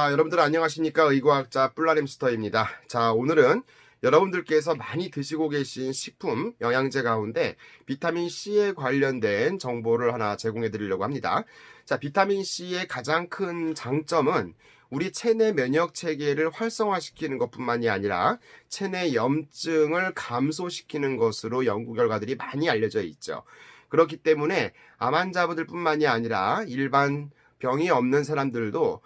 자, 여러분들 안녕하십니까? 의과학자 뿔라림스터입니다. 자, 오늘은 여러분들께서 많이 드시고 계신 식품, 영양제 가운데 비타민C에 관련된 정보를 하나 제공해 드리려고 합니다. 자, 비타민C의 가장 큰 장점은 우리 체내 면역 체계를 활성화시키는 것뿐만이 아니라 체내 염증을 감소시키는 것으로 연구 결과들이 많이 알려져 있죠. 그렇기 때문에 암 환자분들뿐만이 아니라 일반 병이 없는 사람들도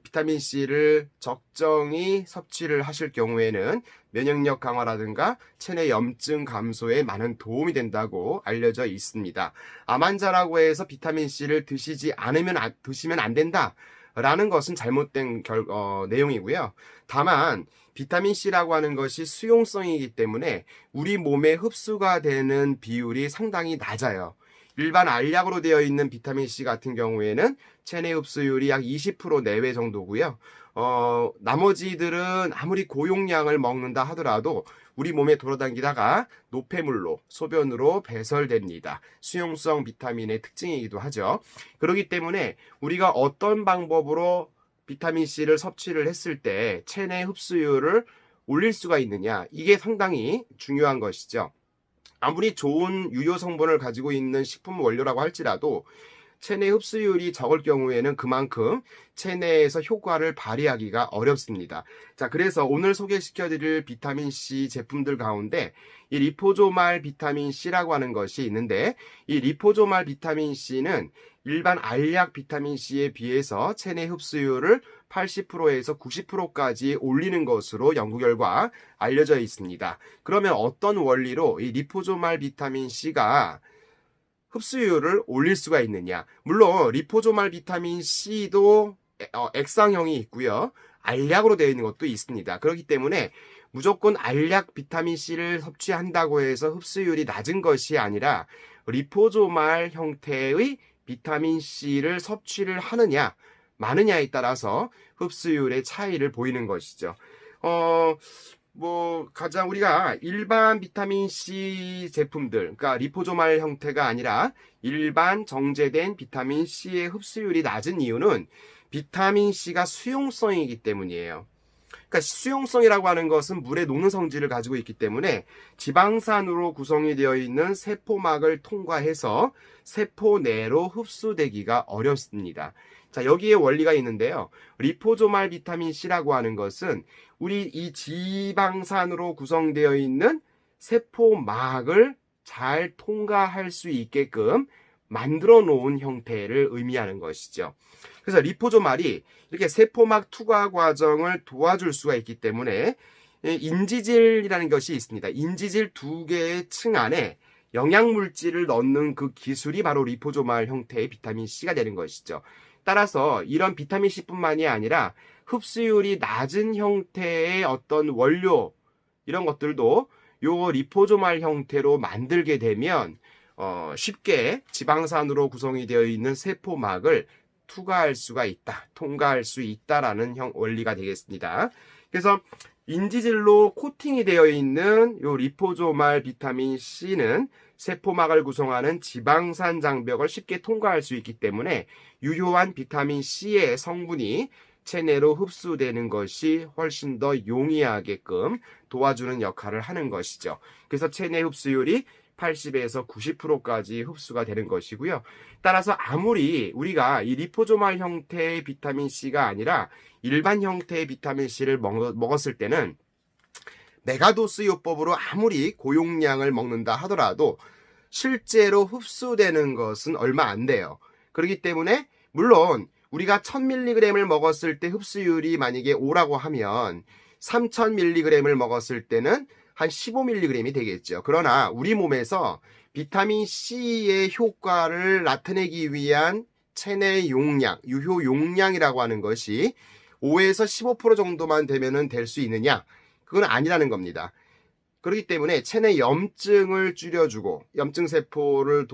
비타민C를 적정히 섭취를 하실 경우에는 면역력 강화라든가 체내 염증 감소에 많은 도움이 된다고 알려져 있습니다. 암 환자라고 해서 비타민C를 드시면 안 된다라는 것은 잘못된 내용이고요. 다만 비타민C라고 하는 것이 수용성이기 때문에 우리 몸에 흡수가 되는 비율이 상당히 낮아요. 일반 알약으로 되어 있는 비타민C 같은 경우에는 체내 흡수율이 약 20% 내외 정도고요. 나머지들은 아무리 고용량을 먹는다 하더라도 우리 몸에 돌아다니다가 노폐물로, 소변으로 배설됩니다. 수용성 비타민의 특징이기도 하죠. 그렇기 때문에 우리가 어떤 방법으로 비타민C를 섭취를 했을 때 체내 흡수율을 올릴 수가 있느냐, 이게 상당히 중요한 것이죠. 아무리 좋은 유효 성분을 가지고 있는 식품 원료라고 할지라도 체내 흡수율이 적을 경우에는 그만큼 체내에서 효과를 발휘하기가 어렵습니다. 자, 그래서 오늘 소개시켜드릴 비타민C 제품들 가운데 이 리포조말 비타민C라고 하는 것이 있는데, 이 리포조말 비타민C는 일반 알약 비타민C에 비해서 체내 흡수율을 80%에서 90%까지 올리는 것으로 연구 결과 알려져 있습니다. 그러면 어떤 원리로 이 리포조말 비타민C가 흡수율을 올릴 수가 있느냐? 물론 리포조말 비타민C도 액상형이 있고요. 알약으로 되어 있는 것도 있습니다. 그렇기 때문에 무조건 알약 비타민C를 섭취한다고 해서 흡수율이 낮은 것이 아니라 리포조말 형태의 비타민C를 섭취를 하느냐 마느냐에 따라서 흡수율의 차이를 보이는 것이죠. 가장 우리가 일반 비타민C 제품들, 그러니까 리포조말 형태가 아니라 일반 정제된 비타민C의 흡수율이 낮은 이유는 비타민C가 수용성이기 때문이에요. 그러니까 수용성이라고 하는 것은 물에 녹는 성질을 가지고 있기 때문에 지방산으로 구성이 되어 있는 세포막을 통과해서 세포 내로 흡수되기가 어렵습니다. 자, 여기에 원리가 있는데요. 리포조말 비타민C라고 하는 것은 우리 이 지방산으로 구성되어 있는 세포막을 잘 통과할 수 있게끔 만들어 놓은 형태를 의미하는 것이죠. 그래서 리포조말이 이렇게 세포막 투과 과정을 도와줄 수가 있기 때문에 인지질이라는 것이 있습니다. 인지질 두 개의 층 안에 영양물질을 넣는 그 기술이 바로 리포조말 형태의 비타민C가 되는 것이죠. 따라서 이런 비타민C뿐만이 아니라 흡수율이 낮은 형태의 어떤 원료, 이런 것들도 요 리포조말 형태로 만들게 되면 쉽게 지방산으로 구성이 되어 있는 세포막을 투과할 수가 있다, 통과할 수 있다라는 원리가 되겠습니다. 그래서 인지질로 코팅이 되어 있는 요 리포조말 비타민C는 세포막을 구성하는 지방산 장벽을 쉽게 통과할 수 있기 때문에 유효한 비타민C의 성분이 체내로 흡수되는 것이 훨씬 더 용이하게끔 도와주는 역할을 하는 것이죠. 그래서 체내 흡수율이 80에서 90%까지 흡수가 되는 것이고요. 따라서 아무리 우리가 이 리포조말 형태의 비타민C가 아니라 일반 형태의 비타민C를 먹었을 때는 메가도스 요법으로 아무리 고용량을 먹는다 하더라도 실제로 흡수되는 것은 얼마 안 돼요. 그렇기 때문에 물론 우리가 1000mg을 먹었을 때 흡수율이 만약에 5라고 하면 3000mg을 먹었을 때는 한 15mg이 되겠죠. 그러나 우리 몸에서 비타민C의 효과를 나타내기 위한 체내 용량, 유효 용량이라고 하는 것이 5에서 15% 정도만 되면은 될 수 있느냐? 그건 아니라는 겁니다. 그렇기 때문에 체내 염증을 줄여주고, 염증 세포를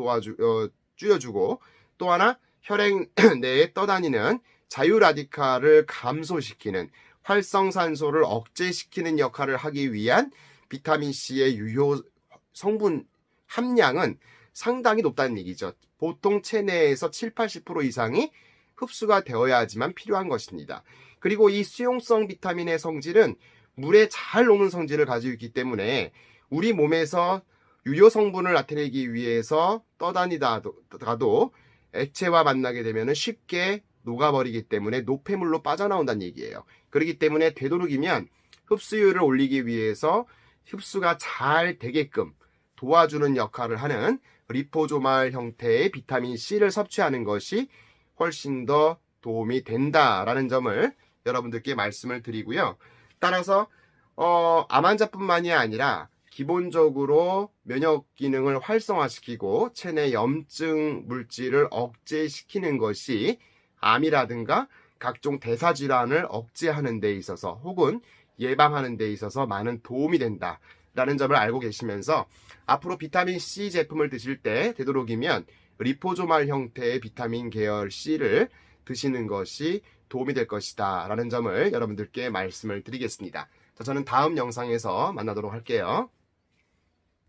줄여주고, 또 하나 혈액 내에 떠다니는 자유 라디칼을 감소시키는, 활성산소를 억제시키는 역할을 하기 위한 비타민C의 유효 성분 함량은 상당히 높다는 얘기죠. 보통 체내에서 7, 80% 이상이 흡수가 되어야지만 필요한 것입니다. 그리고 이 수용성 비타민의 성질은 물에 잘 녹는 성질을 가지고 있기 때문에 우리 몸에서 유효 성분을 나타내기 위해서 떠다니다가도 액체와 만나게 되면 쉽게 녹아버리기 때문에 노폐물로 빠져나온다는 얘기예요. 그렇기 때문에 되도록이면 흡수율을 올리기 위해서 흡수가 잘 되게끔 도와주는 역할을 하는 리포조말 형태의 비타민 C를 섭취하는 것이 훨씬 더 도움이 된다라는 점을 여러분들께 말씀을 드리고요. 따라서 암 환자뿐만이 아니라 기본적으로 면역 기능을 활성화시키고 체내 염증 물질을 억제시키는 것이 암이라든가 각종 대사질환을 억제하는 데 있어서 혹은 예방하는 데 있어서 많은 도움이 된다라는 점을 알고 계시면서 앞으로 비타민 C 제품을 드실 때 되도록이면 리포조말 형태의 비타민 계열 C를 드시는 것이 도움이 될 것이다 라는 점을 여러분들께 말씀을 드리겠습니다. 저는 다음 영상에서 만나도록 할게요.